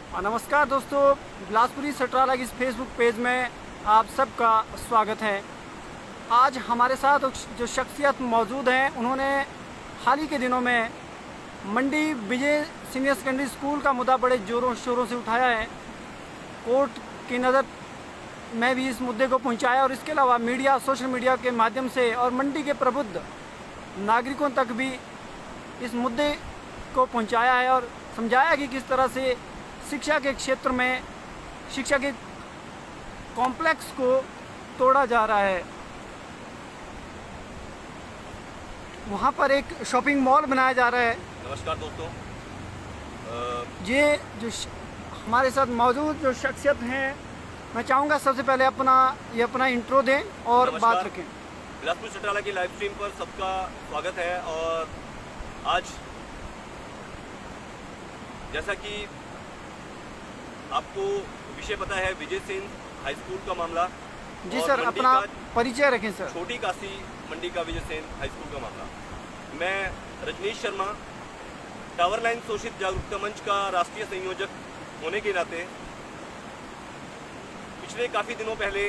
नमस्कार दोस्तों, बिलासपुरी सटराला की इस फेसबुक पेज में आप सबका स्वागत है। आज हमारे साथ जो शख्सियत मौजूद हैं, उन्होंने हाल ही के दिनों में मंडी विजय सीनियर सेकेंडरी स्कूल का मुद्दा बड़े ज़ोरों शोरों से उठाया है। कोर्ट की नज़र में भी इस मुद्दे को पहुंचाया और इसके अलावा मीडिया, सोशल मीडिया के माध्यम से और मंडी के प्रबुद्ध नागरिकों तक भी इस मुद्दे को पहुंचाया है और समझाया कि किस तरह से शिक्षा के क्षेत्र में शिक्षा के कॉम्प्लेक्स को तोड़ा जा रहा है। वहाँ पर एक शॉपिंग मॉल बनाया जा रहा है। नमस्कार दोस्तों, ये जो हमारे साथ मौजूद जो शख्सियत हैं, मैं चाहूँगा सबसे पहले अपना इंट्रो दें और बात रखें। बिलासपुर सटराला की लाइव स्ट्रीम पर सबका स्वागत है। और आज जैसा कि आपको विषय पता है, विजय सिंह हाई स्कूल का मामला। जी सर, अपना परिचय रखें सर। छोटी काशी मंडी का विजय सिंह हाई स्कूल का मामला। मैं रजनीश शर्मा, टावर लाइन शोषित जागरूकता मंच का राष्ट्रीय संयोजक होने के नाते पिछले काफ़ी दिनों पहले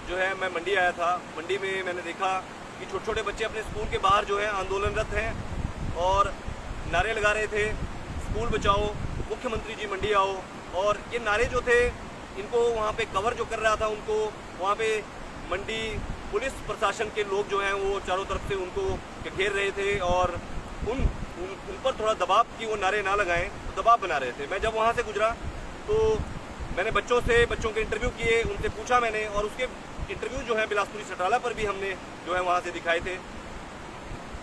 जो है मैं मंडी आया था। मंडी में मैंने देखा कि छोटे छोटे बच्चे अपने स्कूल के बाहर जो है आंदोलनरत हैं और नारे लगा रहे थे, स्कूल बचाओ, मुख्यमंत्री जी मंडी आओ। और ये नारे जो थे, इनको वहाँ पे कवर जो कर रहा था, उनको वहाँ पे मंडी पुलिस प्रशासन के लोग जो हैं वो चारों तरफ से उनको घेर रहे थे और उन पर थोड़ा दबाव कि वो नारे ना लगाएं, तो दबाव बना रहे थे। मैं जब वहाँ से गुजरा तो मैंने बच्चों के इंटरव्यू किए, उनसे पूछा मैंने, और उसके इंटरव्यू जो है बिलासपुरी सटराला पर भी हमने जो है वहाँ से दिखाए थे।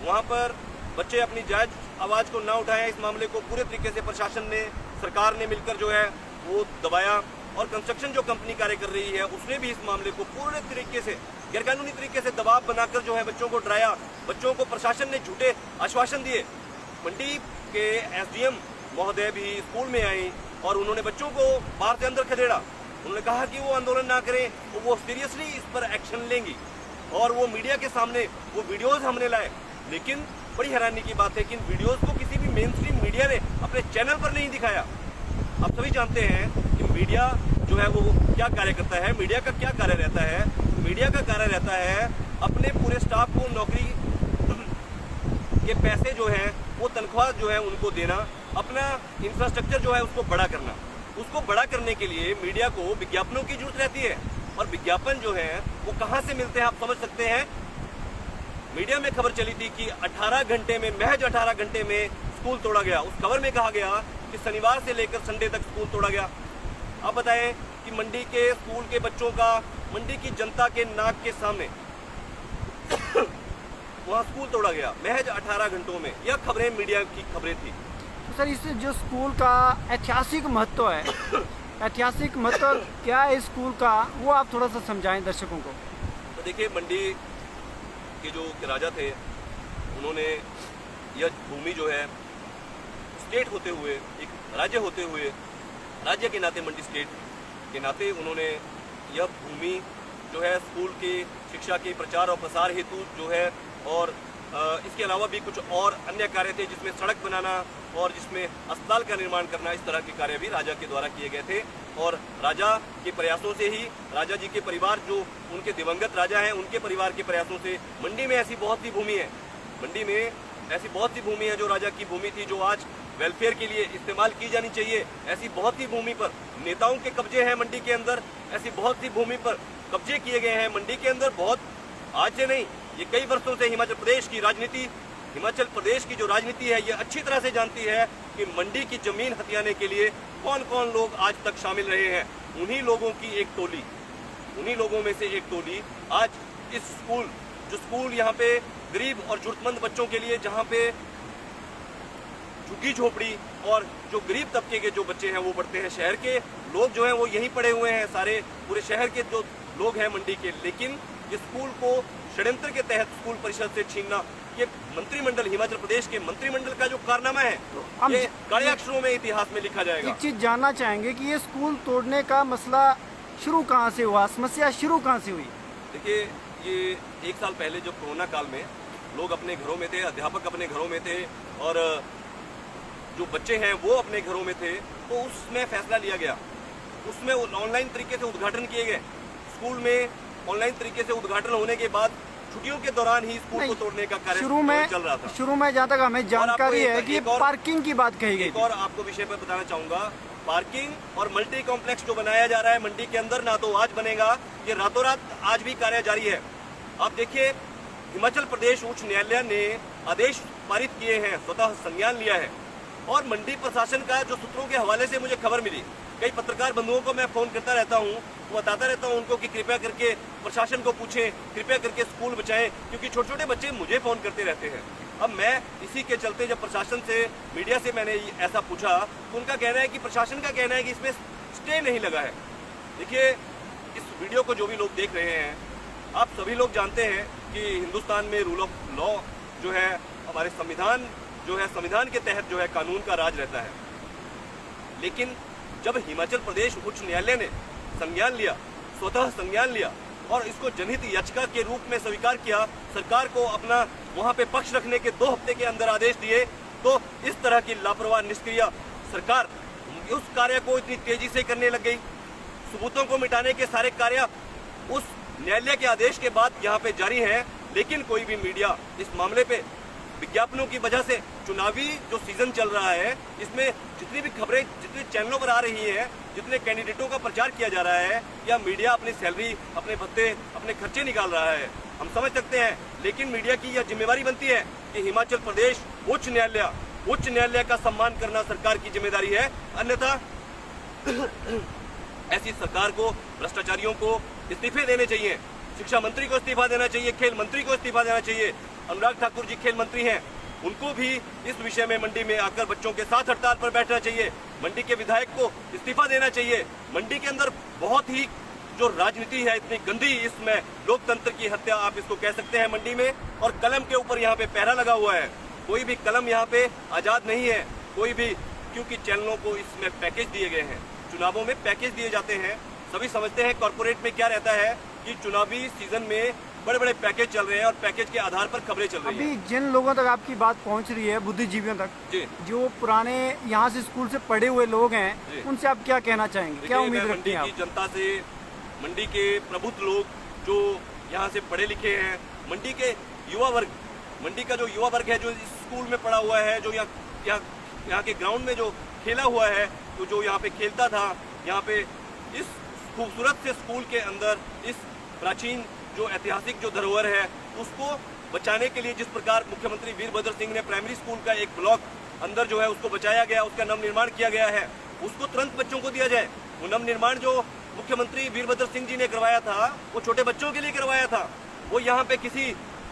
वहाँ पर बच्चे अपनी जायज़ आवाज़ को ना उठाया, इस मामले को पूरे तरीके से प्रशासन ने, सरकार ने मिलकर जो है वो दबाया। और कंस्ट्रक्शन जो कंपनी कार्य कर रही है, उसने भी इस मामले को पूरे तरीके से गैरकानूनी तरीके से दबाव बनाकर जो है बच्चों को डराया। बच्चों को प्रशासन ने झूठे आश्वासन दिए। मंडी के एसडीएम महोदय भी स्कूल में आई और उन्होंने बच्चों को बाहर से अंदर खदेड़ा। उन्होंने कहा कि वो आंदोलन ना करें, वो सीरियसली इस पर एक्शन लेंगी। और वो मीडिया के सामने वो वीडियोज़ हमने लाए। लेकिन बड़ी हैरानी की बात है कि इन वीडियोस को किसी भी मेन स्ट्रीम मीडिया ने अपने चैनल पर नहीं दिखाया। आप सभी जानते हैं कि मीडिया जो है वो क्या कार्य करता है। मीडिया का क्या कार्य रहता है? मीडिया का कार्य रहता है अपने पूरे स्टाफ को नौकरी के पैसे जो हैं वो तनख्वाह जो है उनको देना, अपना इंफ्रास्ट्रक्चर जो है उसको बड़ा करना। उसको बड़ा करने के लिए मीडिया को विज्ञापनों की जरूरत रहती है। और विज्ञापन जो है वो कहाँ से मिलते हैं, आप समझ सकते हैं। मीडिया में खबर चली थी कि 18 घंटे में, महज 18 घंटे में स्कूल तोड़ा गया। उस खबर में कहा गया कि शनिवार से लेकर संडे तक स्कूल तोड़ा गया। आप बताएं कि मंडी के स्कूल के बच्चों का मंडी की जनता के नाक के सामने वहाँ स्कूल तोड़ा गया महज 18 घंटों में। यह खबरें मीडिया की खबरें थी। तो सर, इस जो स्कूल का ऐतिहासिक महत्व है, ऐतिहासिक महत्व क्या है स्कूल का, वो आप थोड़ा सा समझाएं दर्शकों को। तो देखिए, मंडी के जो राजा थे, उन्होंने यह भूमि जो है स्टेट होते हुए, एक राज्य होते हुए, राज्य के नाते, मंडी स्टेट के नाते, उन्होंने यह भूमि जो है स्कूल की शिक्षा के प्रचार और प्रसार हेतु जो है, और इसके अलावा भी कुछ और अन्य कार्य थे, जिसमें सड़क बनाना और जिसमें अस्पताल का निर्माण करना, इस तरह के कार्य भी राजा के द्वारा किए गए थे। और राजा के प्रयासों से ही, राजा जी के परिवार जो उनके दिवंगत राजा हैं, उनके परिवार के प्रयासों से मंडी में ऐसी बहुत सी भूमि है, मंडी में ऐसी बहुत सी भूमि है जो राजा की भूमि थी, जो आज वेलफेयर के लिए इस्तेमाल की जानी चाहिए। ऐसी बहुत सी भूमि पर नेताओं के कब्जे हैं मंडी के अंदर, ऐसी बहुत सी भूमि पर कब्जे किए गए हैं मंडी के अंदर। बहुत आज से नहीं, ये कई वर्षों से हिमाचल प्रदेश की राजनीति, हिमाचल प्रदेश की जो राजनीति है, ये अच्छी तरह से जानती है कि मंडी की जमीन हथियाने के लिए कौन कौन लोग आज तक शामिल रहे हैं। उन्हीं लोगों की एक टोली, उन्हीं लोगों में से एक टोली आज इस स्कूल यहाँ पे गरीब और जरूरतमंद बच्चों के लिए, जहाँ पे झुग्गी झोपड़ी और जो गरीब तबके के जो बच्चे हैं वो पढ़ते हैं, शहर के लोग जो हैं वो यहीं पढ़े हुए हैं, सारे पूरे शहर के जो लोग हैं मंडी के। लेकिन इस स्कूल को षड्यंत्र के तहत स्कूल परिषद से छीनना, ये मंत्रिमंडल, हिमाचल प्रदेश के मंत्रिमंडल का जो कारनामा है, ये काले अक्षरों में इतिहास में लिखा जाएगा। एक चीज जानना चाहेंगे कि ये स्कूल तोड़ने का मसला शुरू कहाँ से हुआ, समस्या शुरू कहाँ से हुई? देखिए, ये 1 साल पहले जो कोरोना काल में लोग अपने घरों में थे, अध्यापक अपने घरों में थे और जो बच्चे हैं वो अपने घरों में थे, तो उसमें फैसला लिया गया, उसमें ऑनलाइन तरीके से उद्घाटन किए गए। स्कूल में ऑनलाइन तरीके से उद्घाटन होने के बाद छुट्टियों के दौरान ही स्कूल को तोड़ने का कार्य चल रहा था। शुरू में जहाँ तक हमें जानकारी है कि पार्किंग की बात कही गई। एक और आपको विषय पर बताना चाहूंगा, पार्किंग और मल्टी कॉम्प्लेक्स जो बनाया जा रहा है मंडी के अंदर, ना तो आज बनेगा, ये रातों रात आज भी कार्य जारी है। आप देखिए, हिमाचल प्रदेश उच्च न्यायालय ने आदेश पारित किए हैं, स्वतः संज्ञान लिया है, और मंडी प्रशासन का जो सूत्रों के हवाले से मुझे खबर मिली, कई पत्रकार बंधुओं को मैं फोन करता रहता हूं, तो बताता रहता हूं उनको कि कृपया करके प्रशासन को पूछें, कृपया करके स्कूल बचाएं, क्योंकि छोटे छोटे बच्चे मुझे फोन करते रहते हैं। अब मैं इसी के चलते जब प्रशासन से, मीडिया से मैंने ऐसा पूछा, तो उनका कहना है कि प्रशासन का कहना है कि इसमें स्टे नहीं लगा है। देखिए, इस वीडियो को जो भी लोग देख रहे हैं, आप सभी लोग जानते हैं कि हिंदुस्तान में रूल ऑफ लॉ जो है, हमारे संविधान जो है, संविधान के तहत जो है कानून का राज रहता है। लेकिन जब हिमाचल प्रदेश उच्च न्यायालय ने संज्ञान लिया, स्वतः संज्ञान लिया, और इसको जनहित याचिका के रूप में स्वीकार किया, सरकार को अपना वहां पे पक्ष रखने के 2 हफ्ते के अंदर आदेश दिए, तो इस तरह की लापरवाह निष्क्रिय सरकार उस कार्य को इतनी तेजी से करने लग गई। सबूतों को मिटाने के सारे कार्य उस न्यायालय के आदेश के बाद यहाँ पे जारी हैं, लेकिन कोई भी मीडिया इस मामले पे विज्ञापनों की वजह से, चुनावी जो सीजन चल रहा है, इसमें जितनी भी खबरें जितने चैनलों पर आ रही हैं, जितने कैंडिडेटों का प्रचार किया जा रहा है, या मीडिया अपनी सैलरी, अपने भत्ते, अपने खर्चे निकाल रहा है, हम समझ सकते हैं, लेकिन मीडिया की यह जिम्मेवारी बनती है कि हिमाचल प्रदेश उच्च न्यायालय का सम्मान करना सरकार की जिम्मेदारी है। अन्यथा ऐसी सरकार को, भ्रष्टाचारियों को इस्तीफे देने चाहिए, शिक्षा मंत्री को इस्तीफा देना चाहिए, खेल मंत्री को इस्तीफा देना चाहिए। अनुराग ठाकुर जी खेल मंत्री हैं, उनको भी इस विषय में मंडी में आकर बच्चों के साथ हड़ताल पर बैठना चाहिए। मंडी के विधायक को इस्तीफा देना चाहिए। मंडी के अंदर बहुत ही जो राजनीति है, इतनी गंदी, इसमें लोकतंत्र की हत्या आप इसको कह सकते हैं मंडी में, और कलम के ऊपर यहाँ पे पहरा लगा हुआ है। कोई भी कलम यहाँ पे आजाद नहीं है, कोई भी, क्योंकि चैनलों को इसमें पैकेज दिए गए हैं, चुनावों में पैकेज दिए जाते हैं। सभी समझते हैं कॉर्पोरेट में क्या रहता है कि चुनावी सीजन में बड़े बड़े पैकेज चल रहे हैं, और पैकेज के आधार पर खबरें चल रही हैं। अभी जिन लोगों तक आपकी बात पहुंच रही है, बुद्धिजीवियों तक, जो पुराने यहाँ से स्कूल से पढ़े हुए लोग हैं, उनसे आप क्या कहना चाहेंगे, क्या उम्मीद रखते हैं आप? मंडी की जनता से, मंडी के प्रबुद्ध लोग जो यहाँ से पढ़े लिखे हैं, मंडी के युवा वर्ग, मंडी का जो युवा वर्ग है, जो इस स्कूल में पढ़ा हुआ है, जो यहाँ के ग्राउंड में जो खेला हुआ है, तो जो यहाँ पे खेलता था, यहाँ पे इस खूबसूरत से स्कूल के अंदर इस प्राचीन जो ऐतिहासिक जो धरोहर है, उसको बचाने के लिए जिस प्रकार मुख्यमंत्री वीरभद्र सिंह ने प्राइमरी स्कूल का एक ब्लॉक अंदर जो है उसको बचाया गया, उसका नवनिर्माण किया गया है, उसको तुरंत बच्चों को दिया जाए। वो नवनिर्माण जो मुख्यमंत्री वीरभद्र सिंह जी ने करवाया था, वो छोटे बच्चों के लिए करवाया था। वो यहाँ पे किसी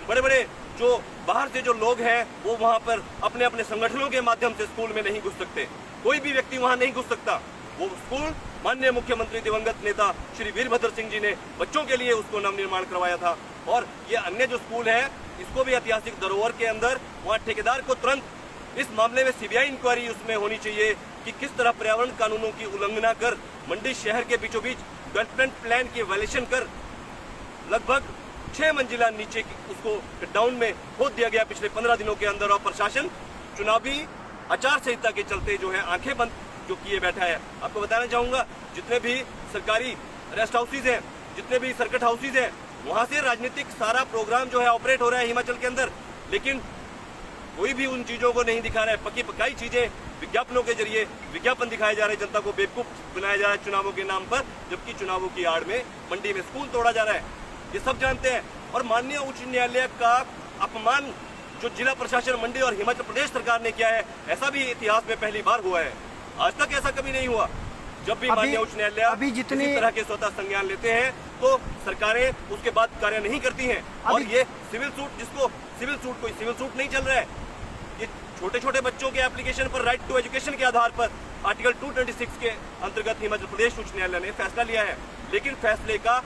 बड़े बड़े जो बाहर से जो लोग हैं, वो वहाँ पर अपने अपने संगठनों के माध्यम से स्कूल में नहीं घुस सकते, कोई भी व्यक्ति वहाँ नहीं घुस सकता। वो स्कूल माननीय मुख्यमंत्री दिवंगत नेता श्री वीरभद्र सिंह जी ने बच्चों के लिए उसको नवनिर्माण करवाया था। और ये अन्य जो स्कूल है, इसको भी ऐतिहासिक धरोहर के अंदर, वहाँ ठेकेदार को तुरंत इस मामले में सीबीआई इंक्वायरी उसमें होनी चाहिए कि किस तरह पर्यावरण कानूनों की उल्लंघना कर मंडी शहर के बीचों बीच डेवलपमेंट प्लान की वायलेशन कर लगभग 6 मंजिला नीचे उसको डाउन में खोद दिया गया पिछले 15 दिनों के अंदर। और प्रशासन चुनावी आचार संहिता के चलते जो है आंखें बंद जो किए बैठा है। आपको बताना चाहूंगा, जितने भी सरकारी रेस्ट हाउसेज हैं, जितने भी सर्किट हाउसेज हैं, वहां से राजनीतिक सारा प्रोग्राम जो है ऑपरेट हो रहा है हिमाचल के अंदर, लेकिन कोई भी उन चीजों को नहीं दिखा रहा है। पकी पकाई चीजें विज्ञापनों के जरिए विज्ञापन दिखाए जा रहे हैं, जनता को बेवकूफ बनाया जा रहा है चुनावों के नाम पर, जबकि चुनावों की आड़ में मंडी में स्कूल तोड़ा जा रहा है, ये सब जानते हैं। और माननीय उच्च न्यायालय का अपमान जो जिला प्रशासन मंडी और हिमाचल प्रदेश सरकार ने किया है, ऐसा भी इतिहास में पहली बार हुआ है। आज तक ऐसा कभी नहीं हुआ। जब भी माननीय उच्च न्यायालय इसी तरह के स्वतः संज्ञान लेते हैं, तो सरकारें उसके बाद कार्य नहीं करती हैं। और ये सिविल सूट, जिसको सिविल सूट, कोई सिविल सूट नहीं चल रहा है, ये छोटे छोटे बच्चों के एप्लीकेशन पर राइट टू एजुकेशन के आधार पर आर्टिकल 226 के अंतर्गत हिमाचल प्रदेश उच्च न्यायालय ने फैसला लिया है। लेकिन फैसले का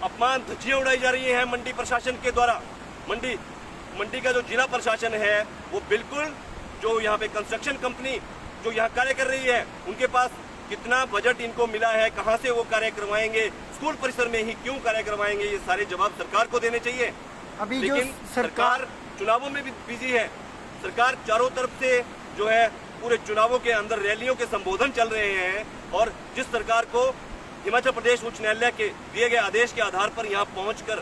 अपमान, धज्जियां उड़ाई जा रही है मंडी प्रशासन के द्वारा। मंडी का जो जिला प्रशासन है, वो बिल्कुल, जो यहाँ पे कंस्ट्रक्शन कंपनी जो यहाँ कार्य कर रही है, उनके पास कितना बजट इनको मिला है, कहाँ से वो कार्य करवाएंगे, स्कूल परिसर में ही क्यों कार्य करवाएंगे, ये सारे जवाब सरकार को देने चाहिए। अभी लेकिन सरकार चुनावों में भी बिजी है। सरकार चारों तरफ से जो है पूरे चुनावों के अंदर रैलियों के संबोधन चल रहे हैं और जिस सरकार को हिमाचल प्रदेश उच्च न्यायालय के दिए गए आदेश के आधार पर यहाँ पहुंचकर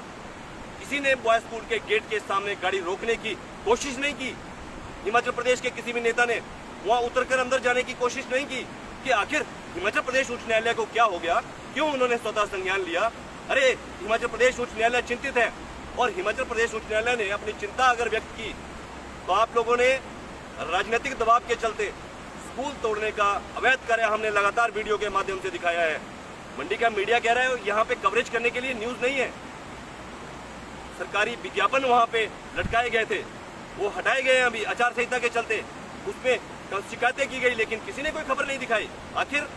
किसी ने बॉयज स्कूल के गेट के सामने गाड़ी रोकने की कोशिश नहीं की। हिमाचल प्रदेश के किसी भी नेता ने वहां उतरकर अंदर जाने की कोशिश नहीं की कि आखिर हिमाचल प्रदेश उच्च न्यायालय को क्या हो गया, क्यों उन्होंने स्वतः संज्ञान लिया। अरे हिमाचल प्रदेश उच्च न्यायालय चिंतित है और हिमाचल प्रदेश उच्च न्यायालय ने अपनी चिंता अगर व्यक्त की तो आप लोगों ने राजनीतिक दबाव के चलते स्कूल तोड़ने का अवैध कार्य हमने लगातार वीडियो के माध्यम से दिखाया है। मंडी का मीडिया कह रहा है यहाँ पे कवरेज करने के लिए न्यूज नहीं है। सरकारी विज्ञापन वहाँ पे लटकाए गए थे, वो हटाए गए हैं अभी आचार संहिता के चलते। उसमें शिकायतें की गई लेकिन किसी ने कोई खबर नहीं दिखाई। आखिर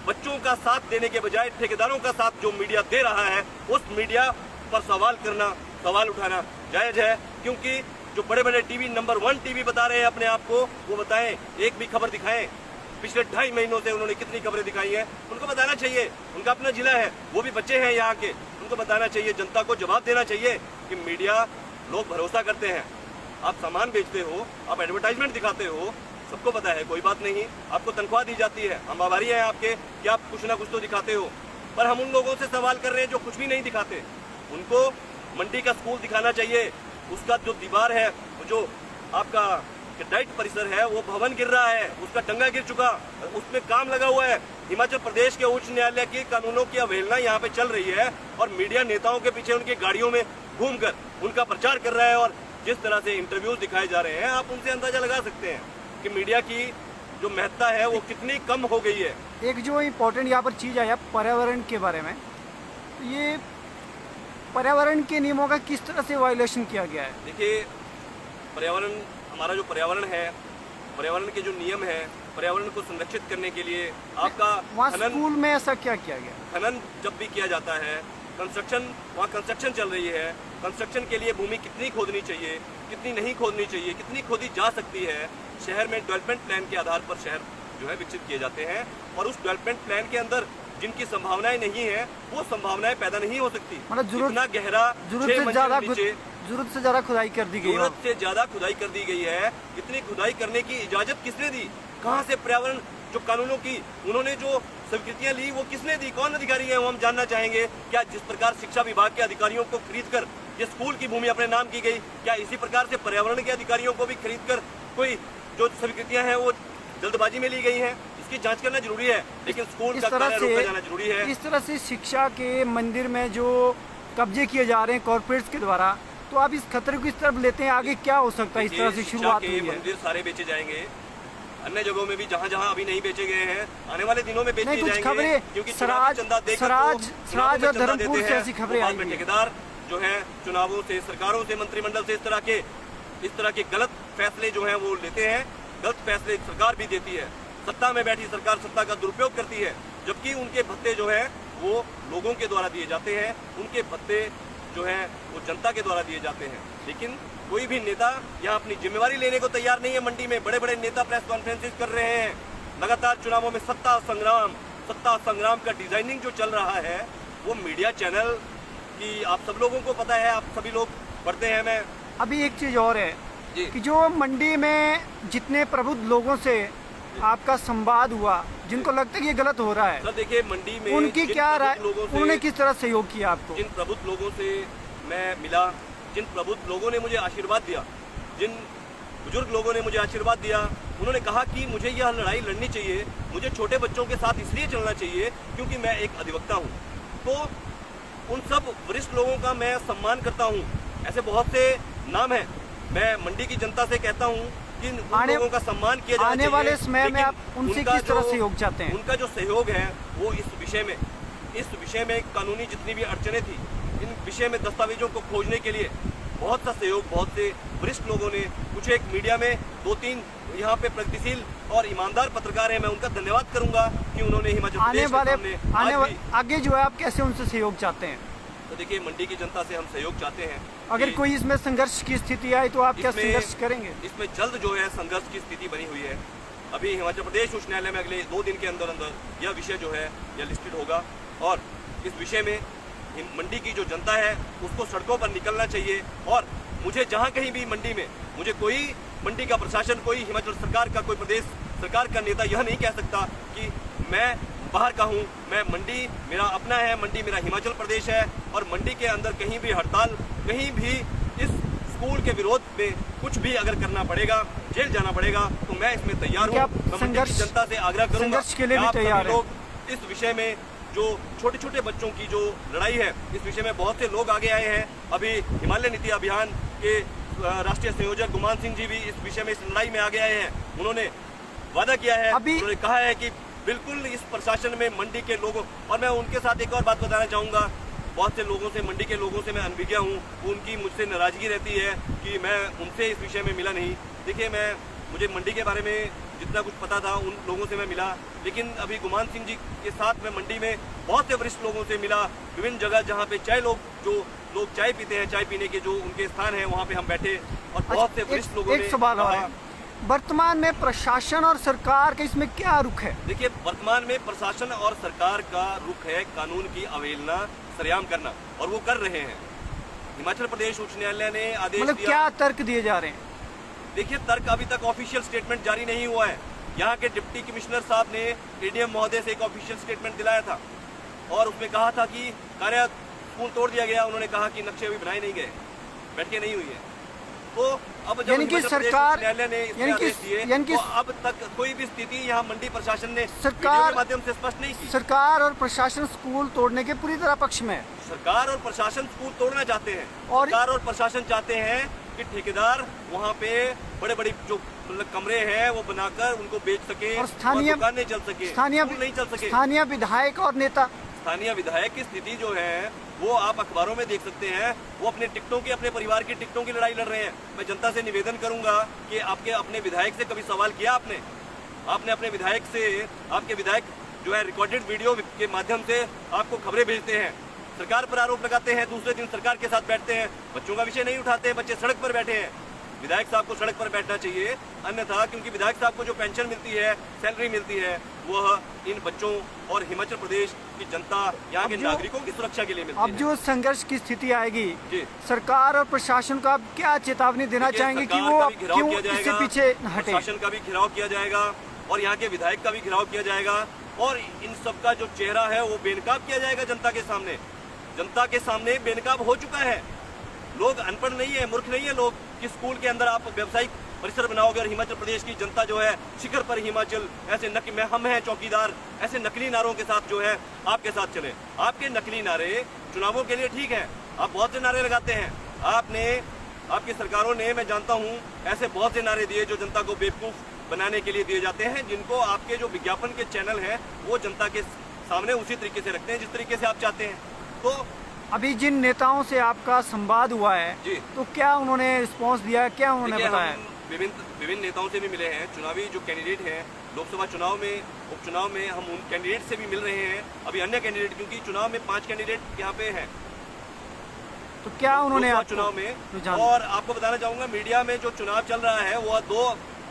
बच्चों का साथ देने के बजाय ठेकेदारों का साथ जो मीडिया दे रहा है उस मीडिया पर सवाल करना, सवाल उठाना जायज है। क्योंकि जो बड़े बड़े टीवी नंबर 1 टीवी बता रहे हैं अपने आप को, वो बताएं, एक भी खबर दिखाएं। पिछले 2.5 महीनों से उन्होंने कितनी खबरें दिखाई हैं, उनको बताना चाहिए। उनका अपना जिला है, वो भी बच्चे हैं यहाँ के, उनको बताना चाहिए, जनता को जवाब देना चाहिए कि मीडिया लोग भरोसा करते हैं। आप सामान बेचते हो, आप एडवर्टाइजमेंट दिखाते हो, सबको पता है, कोई बात नहीं, आपको तनख्वाह दी जाती है, हम आभारी हैं आपके कि आप कुछ ना कुछ तो दिखाते हो। पर हम उन लोगों से सवाल कर रहे हैं जो कुछ भी नहीं दिखाते। उनको मंडी का स्कूल दिखाना चाहिए, उसका जो दीवार है, जो आपका डाइट परिसर है, वो भवन गिर रहा है, उसका टंगा गिर चुका, उसमें काम लगा हुआ है। हिमाचल प्रदेश के उच्च न्यायालय की कानूनों की अवहेलना यहाँ पे चल रही है और मीडिया नेताओं के पीछे उनकी गाड़ियों में घूमकर उनका प्रचार कर रहा है। और जिस तरह से इंटरव्यूज दिखाए जा रहे हैं, आप उनसे अंदाजा लगा सकते हैं कि मीडिया की जो महत्ता है वो कितनी कम हो गई है। एक जो इम्पोर्टेंट यहाँ पर चीज़ आई पर्यावरण के बारे में, ये पर्यावरण के नियमों का किस तरह से वायलेशन किया गया है? देखिए, पर्यावरण, हमारा जो पर्यावरण है, पर्यावरण के जो नियम है, पर्यावरण को संरक्षित करने के लिए आपका वहाँ स्कूल में ऐसा क्या किया गया? खनन जब भी किया जाता है, कंस्ट्रक्शन, वहाँ कंस्ट्रक्शन चल रही है, कंस्ट्रक्शन के लिए भूमि कितनी खोदनी चाहिए, कितनी नहीं खोदनी चाहिए, कितनी खोदी जा सकती है। शहर में डेवलपमेंट प्लान के आधार पर शहर जो है विकसित किए जाते हैं और उस डेवलपमेंट प्लान के अंदर जिनकी संभावनाएं नहीं है वो संभावनाएं पैदा नहीं हो सकती। मतलब इतना गहरा, जरूरत से ज्यादा खुदाई कर दी गई, जरूरत से ज्यादा खुदाई कर दी गई है। इतनी खुदाई करने की इजाजत किसने दी? कहाँ से पर्यावरण जो कानूनों की उन्होंने जो स्वीकृतियां ली वो किसने दी? कौन अधिकारी है वो हम जानना चाहेंगे। क्या जिस प्रकार शिक्षा विभाग के अधिकारियों को खरीद कर ये स्कूल की भूमि अपने नाम की गई, क्या इसी प्रकार से पर्यावरण के अधिकारियों को भी खरीद कर कोई जो स्वीकृतियां हैं वो जल्दबाजी में ली गई हैं? इसकी जांच करना जरूरी है, लेकिन स्कूल का कार्य रोका जाना जरूरी है। इस तरह से शिक्षा के मंदिर में जो कब्जे किए जा रहे हैं कॉर्पोरेट्स के द्वारा, तो आप इस खतरे को इस तरफ लेते हैं, आगे क्या हो सकता है? इस तरह से शुरुआत हुई है, मंदिर सारे बेचे जाएंगे, अन्य जगहों में भी जहाँ जहाँ अभी नहीं बेचे गए हैं आने वाले दिनों में बेचे जाएंगे। क्योंकि सराज और धर्मपुर से ऐसी खबरें आई हैं। ठेकेदार जो है चुनावों से, सरकारों से, मंत्रिमंडल से इस तरह के गलत फैसले जो हैं वो लेते हैं। गलत फैसले सरकार भी देती है, सत्ता में बैठी सरकार सत्ता का दुरुपयोग करती है, जबकि उनके भत्ते जो है वो लोगों के द्वारा दिए जाते हैं, उनके भत्ते जो हैं वो जनता के द्वारा दिए जाते हैं। लेकिन कोई भी नेता यहाँ अपनी जिम्मेवारी लेने को तैयार नहीं है। मंडी में बड़े बड़े नेता प्रेस कॉन्फ्रेंसेस कर रहे हैं। लगातार चुनावों में सत्ता संग्राम का डिजाइनिंग जो चल रहा है वो मीडिया चैनल की आप सब लोगों को पता है, आप सभी लोग पढ़ते हैं। मैं अभी एक चीज़ और है कि जो मंडी में जितने प्रबुद्ध लोगों से आपका संवाद हुआ, जिनको लगता है कि ये गलत हो रहा है, सर देखिए मंडी में उनकी क्या राय, उन्होंने किस तरह सहयोग किया आपको? जिन प्रबुद्ध लोगों से मैं मिला, जिन प्रबुद्ध लोगों ने मुझे आशीर्वाद दिया, जिन बुजुर्ग लोगों ने मुझे आशीर्वाद दिया, उन्होंने कहा कि मुझे यह लड़ाई लड़नी चाहिए, मुझे छोटे बच्चों के साथ इसलिए चलना चाहिए क्योंकि मैं एक अधिवक्ता हूँ। तो उन सब वरिष्ठ लोगों का मैं सम्मान करता हूँ। ऐसे बहुत से नाम हैं। मैं मंडी की जनता से कहता हूँ कि उन लोगों का सम्मान किया जाना चाहिए। आने वाले समय में आप उनसे किस तरह सहयोग चाहते हैं? उनका जो सहयोग है वो इस विषय में कानूनी जितनी भी अड़चने थी, इन विषय में दस्तावेजों को खोजने के लिए बहुत सा सहयोग बहुत से वरिष्ठ लोगों ने, कुछ एक मीडिया में 2-3 यहाँ पे प्रगतिशील और ईमानदार पत्रकार हैं, मैं उनका धन्यवाद करूंगा कि उन्होंने हिमाचल प्रदेश आगे जो है आप कैसे उनसे सहयोग चाहते हैं? तो देखिए मंडी की जनता से हम सहयोग चाहते हैं। अगर कोई इसमें संघर्ष की स्थिति आए तो आप क्या संघर्ष करेंगे? इसमें जल्द जो है संघर्ष की स्थिति बनी हुई है। अभी हिमाचल प्रदेश उच्च न्यायालय में अगले 2 दिन के अंदर यह विषय जो है यह लिस्टेड होगा और इस विषय में मंडी की जो जनता है उसको सड़कों पर निकलना चाहिए। और मुझे जहाँ कहीं भी मंडी में मुझे कोई मंडी का प्रशासन, कोई हिमाचल सरकार का कोई प्रदेश सरकार का नेता यह नहीं कह सकता कि मैं बाहर का हूँ, मैं मंडी मेरा अपना है, मंडी मेरा हिमाचल प्रदेश है और मंडी के अंदर कहीं भी हड़ताल, कहीं भी इस स्कूल के विरोध में कुछ भी अगर करना पड़ेगा, जेल जाना पड़ेगा, तो मैं इसमें तैयार हूँ। मैं मंडी की जनता से आग्रह करूँगा के लिए भी तैयार लोग इस विषय में, जो छोटे छोटे बच्चों की जो लड़ाई है, इस विषय में बहुत से लोग आगे आए हैं। अभी हिमालय नीति अभियान के राष्ट्रीय संयोजक गुमान सिंह जी भी इस विषय में, इस लड़ाई में आगे आए हैं। उन्होंने वादा किया है, उन्होंने कहा है कि बिल्कुल इस प्रशासन में मंडी के लोगों, और मैं उनके साथ एक और बात बताना चाहूँगा, बहुत से लोगों से, मंडी के लोगों से मैं अनभिज्ञ हूँ, उनकी मुझसे नाराज़गी रहती है कि मैं उनसे इस विषय में मिला नहीं। देखिए, मुझे मंडी के बारे में जितना कुछ पता था उन लोगों से मैं मिला, लेकिन अभी गुमान सिंह जी के साथ मैं मंडी में बहुत से वरिष्ठ लोगों से मिला, विभिन्न जगह जहाँ पे जो लोग चाय पीते हैं, चाय पीने के जो उनके स्थान हैं, वहाँ पे हम बैठे और बहुत से वरिष्ठ लोगों ने। एक सवाल और है, वर्तमान में प्रशासन और सरकार का इसमें क्या रुख है? देखिए, वर्तमान में प्रशासन और सरकार का रुख है कानून की अवहेलना, सरेआम करना, और वो कर रहे हैं। हिमाचल प्रदेश उच्च न्यायालय ने आदेश दिया। क्या तर्क दिए जा रहे हैं? देखिए, तर्क अभी तक ऑफिशियल स्टेटमेंट जारी नहीं हुआ है। यहाँ के डिप्टी कमिश्नर साहब ने एडीएम महोदय से एक ऑफिशियल स्टेटमेंट दिलाया था और उसमें कहा था कि कार्य स्कूल तोड़ दिया गया। उन्होंने कहा कि नक्शे अभी बनाए नहीं गए, बैठकें नहीं हुई है। तो अब जब न्यायालय ने इसके आदेश दिए, तो अब तक कोई भी स्थिति यहाँ मंडी प्रशासन ने सरकार के माध्यम से स्पष्ट नहीं की। सरकार और प्रशासन स्कूल तोड़ने के पूरी तरह पक्ष में है। सरकार और प्रशासन स्कूल तोड़ना चाहते हैं, और सरकार और प्रशासन चाहते हैं कि ठेकेदार वहाँ पे बड़े बड़े जो कमरे हैं वो बनाकर उनको बेच सके और दुकानें चल सके, नहीं चल सके। स्थानीय विधायक और नेता, स्थानीय विधायक की स्थिति जो है वो आप अखबारों में देख सकते हैं। वो अपने टिकटों की, अपने परिवार की टिकटों की लड़ाई लड़ रहे हैं। मैं जनता से निवेदन करूंगा कि आपके अपने विधायक से कभी सवाल किया आपने अपने विधायक से, आपके विधायक जो है रिकॉर्डेड वीडियो के माध्यम से आपको खबरें भेजते हैं, सरकार पर आरोप लगाते हैं, दूसरे दिन सरकार के साथ बैठते हैं, बच्चों का विषय नहीं उठाते हैं, बच्चे सड़क पर बैठे हैं। विधायक साहब को सड़क पर बैठना चाहिए, अन्यथा क्योंकि विधायक साहब को जो पेंशन मिलती है, सैलरी मिलती है, वह इन बच्चों और हिमाचल प्रदेश की जनता, यहाँ के नागरिकों की सुरक्षा के लिए मिलती है। अब जो संघर्ष की स्थिति आएगी, सरकार और प्रशासन को आप क्या चेतावनी देना चाहेंगे कि वो क्यों इससे पीछे हटे? प्रशासन का भी घिराव किया जाएगा और यहाँ के विधायक का भी घिराव किया जाएगा और इन सबका जो चेहरा है वो बेनकाब किया जाएगा जनता के सामने। जनता के सामने बेनकाब हो चुका है। लोग अनपढ़ नहीं है, मूर्ख नहीं है लोग कि स्कूल के अंदर आप व्यावसायिक परिसर बनाओगे और हिमाचल प्रदेश की जनता जो है शिखर पर हिमाचल, ऐसे में हम हैं चौकीदार, ऐसे नकली नारों के साथ जो है आपके साथ चले। आपके नकली नारे चुनावों के लिए ठीक है, आप बहुत से नारे लगाते हैं, आपकी सरकारों ने, मैं जानता हूँ, ऐसे बहुत से नारे दिए जो जनता को बेवकूफ़ बनाने के लिए दिए जाते हैं, जिनको आपके जो विज्ञापन के चैनल हैं वो जनता के सामने उसी तरीके से रखते हैं जिस तरीके से आप चाहते हैं। तो अभी जिन नेताओं से आपका संवाद हुआ है जी, तो क्या उन्होंने रिस्पॉन्स दिया, क्या उन्होंने बताया? विभिन्न नेताओं से भी मिले हैं, चुनावी जो कैंडिडेट हैं लोकसभा चुनाव में, उपचुनाव में, हम उन कैंडिडेट से भी मिल रहे हैं। अभी अन्य कैंडिडेट, क्योंकि चुनाव में 5 कैंडिडेट यहाँ पे हैं, तो क्या उन्होंने चुनाव में, और आपको बताना चाहूंगा मीडिया में जो चुनाव चल रहा है वो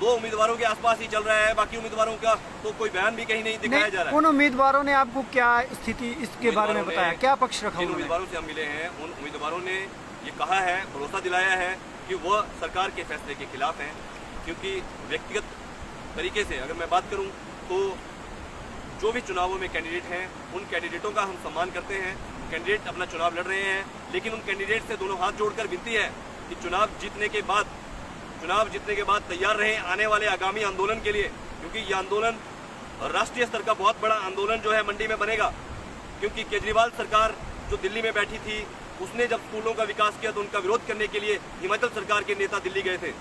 दो उम्मीदवारों के आसपास ही चल रहा है, बाकी उम्मीदवारों का तो कोई बयान भी कहीं नहीं दिखाया जा रहा है। उन उम्मीदवारों ने आपको क्या स्थिति इसके बारे में बताया, क्या पक्ष रखा? जिन उम्मीदवारों से हम मिले हैं उन उम्मीदवारों ने ये कहा है, भरोसा दिलाया है कि वह सरकार के फैसले के खिलाफ हैं, क्योंकि व्यक्तिगत तरीके से अगर मैं बात करूं तो जो भी चुनावों में कैंडिडेट हैं उन कैंडिडेटों का हम सम्मान करते हैं। कैंडिडेट अपना चुनाव लड़ रहे हैं, लेकिन उन कैंडिडेट से दोनों हाथ जोड़कर विनती है कि चुनाव जीतने के बाद तैयार रहें आने वाले आगामी आंदोलन के लिए, क्योंकि ये आंदोलन राष्ट्रीय स्तर का बहुत बड़ा आंदोलन जो है मंडी में बनेगा। क्योंकि केजरीवाल सरकार जो दिल्ली में बैठी थी, उसने जब स्कूलों का विकास किया तो उनका विरोध करने के लिए हिमाचल सरकार के नेता दिल्ली गए थे,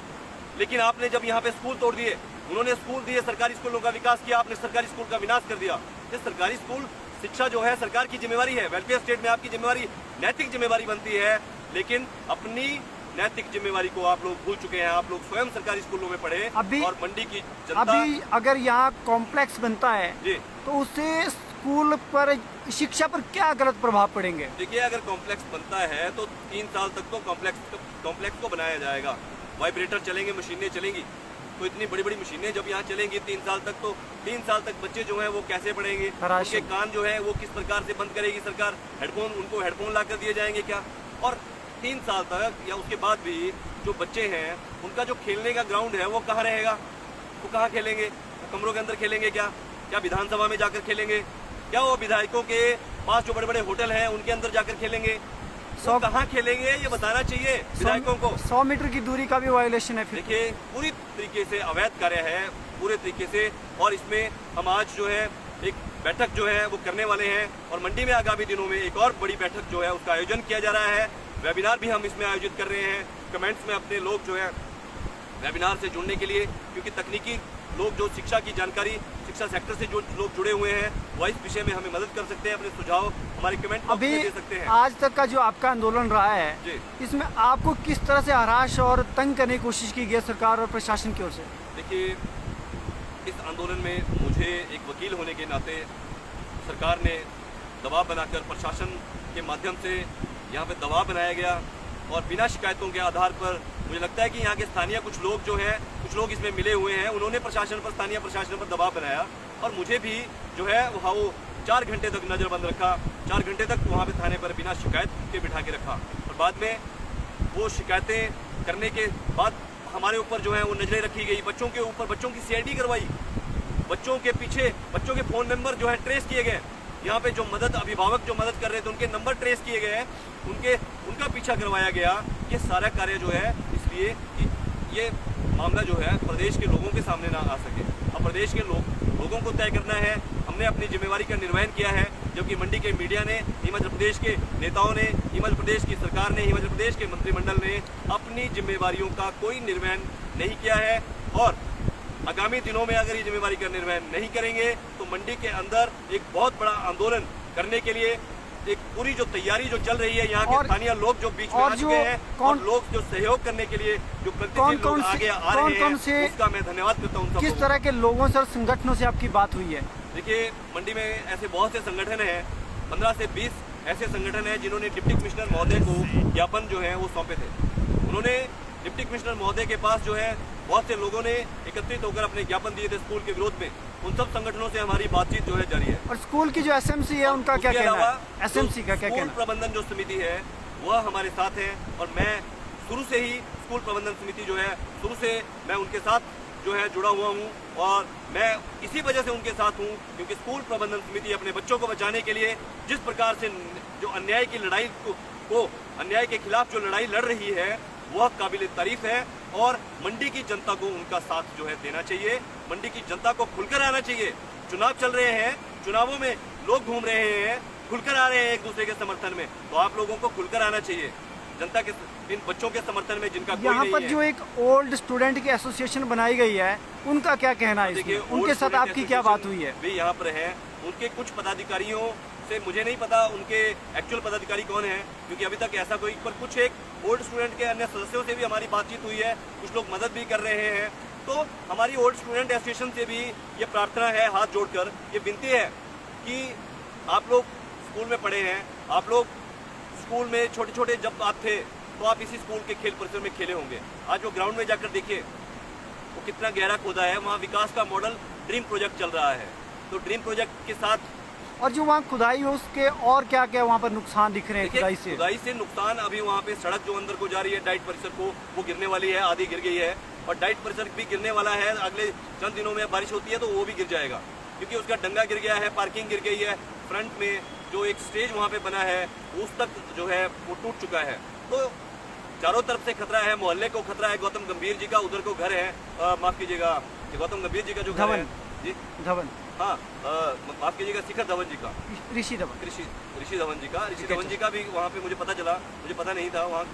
लेकिन आपने जब यहाँ पे स्कूल तोड़ दिए, उन्होंने स्कूल दिए, सरकारी स्कूलों का विकास किया, आपने सरकारी स्कूल का विनाश कर दिया। ये सरकारी स्कूल शिक्षा जो है सरकार की जिम्मेवारी है, वेलफेयर स्टेट में आपकी जिम्मेवारी, नैतिक जिम्मेवारी बनती है, लेकिन अपनी नैतिक जिम्मेवारी को आप लोग भूल चुके हैं। आप लोग स्वयं सरकारी स्कूलों में पढ़े और मंडी की जनता, अभी अगर यहाँ कॉम्प्लेक्स बनता है जी, तो उससे स्कूल पर, शिक्षा पर क्या गलत प्रभाव पड़ेंगे? देखिए, अगर कॉम्प्लेक्स बनता है तो 3 साल तक तो कॉम्प्लेक्स को बनाया जाएगा, वाइब्रेटर चलेंगे, मशीनें चलेंगी, तो इतनी बड़ी बड़ी मशीनें जब यहाँ चलेंगी 3 साल तक, तो 3 साल तक बच्चे जो हैं वो कैसे पढ़ेंगे? उनके कान जो है वो किस प्रकार से बंद करेगी सरकार? उनको हेडफोन ला कर दिए जाएंगे क्या? और 3 साल तक या उसके बाद भी जो बच्चे हैं उनका जो खेलने का ग्राउंड है वो कहाँ रहेगा? वो कहाँ खेलेंगे? कमरों के अंदर खेलेंगे क्या? क्या विधानसभा में जाकर खेलेंगे? क्या वो विधायकों के पास जो बड़े बड़े होटल हैं उनके अंदर जाकर खेलेंगे? वो कहाँ खेलेंगे ये बताना चाहिए विधायकों को। 100 मीटर की दूरी का भी वायलेशन है। फिर देखिए पूरी तरीके से अवैध कार्य है, पूरे तरीके से। और इसमें हम आज जो है एक बैठक जो है वो करने वाले हैं और मंडी में आगामी दिनों में एक और बड़ी बैठक जो है उसका आयोजन किया जा रहा है। वेबिनार भी हम इसमें आयोजित कर रहे हैं। कमेंट्स में अपने लोग जो है वेबिनार से जुड़ने के लिए, क्योंकि तकनीकी लोग जो शिक्षा की जानकारी, शिक्षा सेक्टर से जो लोग जुड़े हुए हैं वो इस विषय में हमें मदद कर सकते हैं। अपने सुझाव हमारे कमेंट बॉक्स में दे सकते हैं। आज तक का जो आपका आंदोलन रहा है जी, इसमें आपको किस तरह से हराश और तंग करने की कोशिश की गई सरकार और प्रशासन की ओर से? देखिए इस आंदोलन में मुझे एक वकील होने के नाते सरकार ने दबाव बनाकर, प्रशासन के माध्यम से यहाँ पे दबाव बनाया गया और बिना शिकायतों के आधार पर मुझे लगता है कि यहाँ के स्थानीय कुछ लोग जो हैं, कुछ लोग इसमें मिले हुए हैं, उन्होंने प्रशासन पर, स्थानीय प्रशासन पर दबाव बनाया और मुझे भी जो है वहाँ वो 4 घंटे तक नज़रबंद रखा। 4 घंटे तक वहाँ पे थाने पर बिना शिकायत के बिठा के रखा और बाद में वो शिकायतें करने के बाद हमारे ऊपर जो है वो नजरें रखी गई, बच्चों के ऊपर, बच्चों की CID करवाई, बच्चों के पीछे बच्चों के फ़ोन नंबर जो है ट्रेस किए गए। यहाँ पे जो मदद, अभिभावक जो मदद कर रहे थे उनके नंबर ट्रेस किए गए, उनका पीछा करवाया गया। ये सारा कार्य जो है इसलिए कि ये मामला जो है प्रदेश के लोगों के सामने ना आ सके। अब प्रदेश के लोगों को तय करना है। हमने अपनी जिम्मेवारी का निर्वहन किया है, जबकि मंडी के मीडिया ने, हिमाचल प्रदेश के नेताओं ने, हिमाचल प्रदेश की सरकार ने, हिमाचल प्रदेश के मंत्रिमंडल ने अपनी जिम्मेवारियों का कोई निर्वहन नहीं किया है। और आगामी दिनों में अगर ये जिम्मेवारी का निर्वहन नहीं करेंगे तो मंडी के अंदर एक बहुत बड़ा आंदोलन करने के लिए एक पूरी जो तैयारी जो चल रही है, यहाँ के स्थानीय लोग जो बीच में आ चुके हैं और लोग जो सहयोग करने के लिए जो प्रगतिशील लोग आगे आ रहे हैं, उसका मैं धन्यवाद करता हूँ। किस तरह के लोगों से और संगठनों से आपकी बात हुई है? देखिए मंडी में ऐसे बहुत से संगठन हैं, 15 से 20 ऐसे संगठन हैं जिन्होंने डिप्टी कमिश्नर महोदय को ज्ञापन जो है वो सौंपे थे। उन्होंने डिप्टी कमिश्नर महोदय के पास जो है बहुत से लोगों ने एकत्रित होकर अपने ज्ञापन दिए थे स्कूल के विरोध में। उन सब संगठनों से हमारी बातचीत जो है जारी है। और स्कूल की जो SMC है उनका क्या कहना है? SMC का क्या कहना है? स्कूल प्रबंधन जो समिति है वह हमारे साथ है और मैं शुरू से ही स्कूल प्रबंधन समिति जो है, शुरू से मैं उनके साथ जो है जुड़ा हुआ हूँ और मैं इसी वजह से उनके साथ हूँ क्योंकि स्कूल प्रबंधन समिति अपने बच्चों को बचाने के लिए जिस प्रकार से जो अन्याय की लड़ाई को अन्याय के खिलाफ जो लड़ाई लड़ रही है वह काबिल तारीफ है और मंडी की जनता को उनका साथ जो है देना चाहिए। मंडी की जनता को खुलकर आना चाहिए। चुनाव चल रहे हैं, चुनावों में लोग घूम रहे हैं, खुलकर आ रहे हैं एक दूसरे के समर्थन में, तो आप लोगों को खुलकर आना चाहिए। जनता के इन बच्चों के समर्थन में जिनका कोई यहाँ नहीं पर है। जो एक ओल्ड स्टूडेंट की एसोसिएशन बनाई गई है उनका क्या कहना है? देखिए उनके साथ आपकी क्या बात हुई है? वे यहाँ पर हैं, उनके कुछ पदाधिकारियों से मुझे नहीं पता उनके एक्चुअल पदाधिकारी कौन है क्योंकि अभी तक ऐसा कोई, पर कुछ एक ओल्ड स्टूडेंट के अन्य सदस्यों से भी हमारी बातचीत हुई है, कुछ लोग मदद भी कर रहे हैं। तो हमारी ओल्ड स्टूडेंट एसोसिएशन से भी ये प्रार्थना है, हाथ जोड़कर ये विनती है कि आप लोग स्कूल में पढ़े हैं, आप लोग स्कूल में छोटे छोटे जब आप थे तो आप इसी स्कूल के खेल परिसर में खेले होंगे। आज वो ग्राउंड में जाकर देखिए वो कितना गहरा खोदा है, वहाँ विकास का मॉडल ड्रीम प्रोजेक्ट चल रहा है। तो ड्रीम प्रोजेक्ट के साथ और जो वहाँ खुदाई है उसके और क्या क्या वहाँ पर नुकसान दिख रहे हैं? खुदाई से नुकसान अभी वहाँ पे सड़क जो अंदर को जा रही है डाइट परिसर को, वो गिरने वाली है, आधी गिर गई है और डाइट परिसर भी गिरने वाला है। अगले चंद दिनों में बारिश होती है तो वो भी गिर जाएगा क्योंकि उसका डंगा गिर गया है, पार्किंग गिर गई है, फ्रंट में जो एक स्टेज वहाँ पे बना है उस तक जो है वो टूट चुका है। तो चारों तरफ से खतरा है, मोहल्ले को खतरा है। गौतम गंभीर जी का उधर को घर है, माफ कीजिएगा, गौतम गंभीर जी का जो घर है जी धवन, हाँ माफ कीजिएगा, शिखर धवन जी का, ऋषि धवन जी का भी वहाँ पे मुझे पता चला, मुझे पता नहीं था। वहाँ